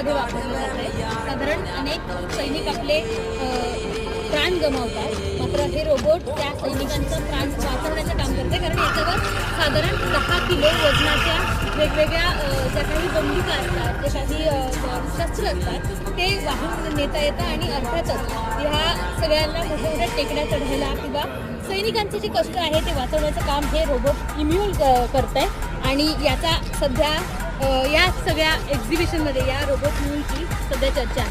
युद्धामध्ये वापरलं जात आहे। साधारण अनेक सैनिक आपले प्राण गमावतात, मात्र हे रोबोट त्या सैनिकांचं प्राण वाचवण्याचं काम करते, कारण याच्यावर साधारण 10 किलो वजनाच्या वेगवेगळ्या ज्या काही बंदुका असतात, जे काही शस्त्र असतात ते वाहून नेता येतं। आणि अर्थातच ह्या सगळ्यांना मोठ्या मोठ्या टेकड्या चढायला किंवा सैनिकांचे जे कष्ट आहे ते वाचवण्याचं काम हे रोबोट इम्यूल करत आहे। आणि याचा सध्या या सगळ्या एक्झिबिशनमध्ये या रोबोट म्यूलची सध्या चर्चा आहे।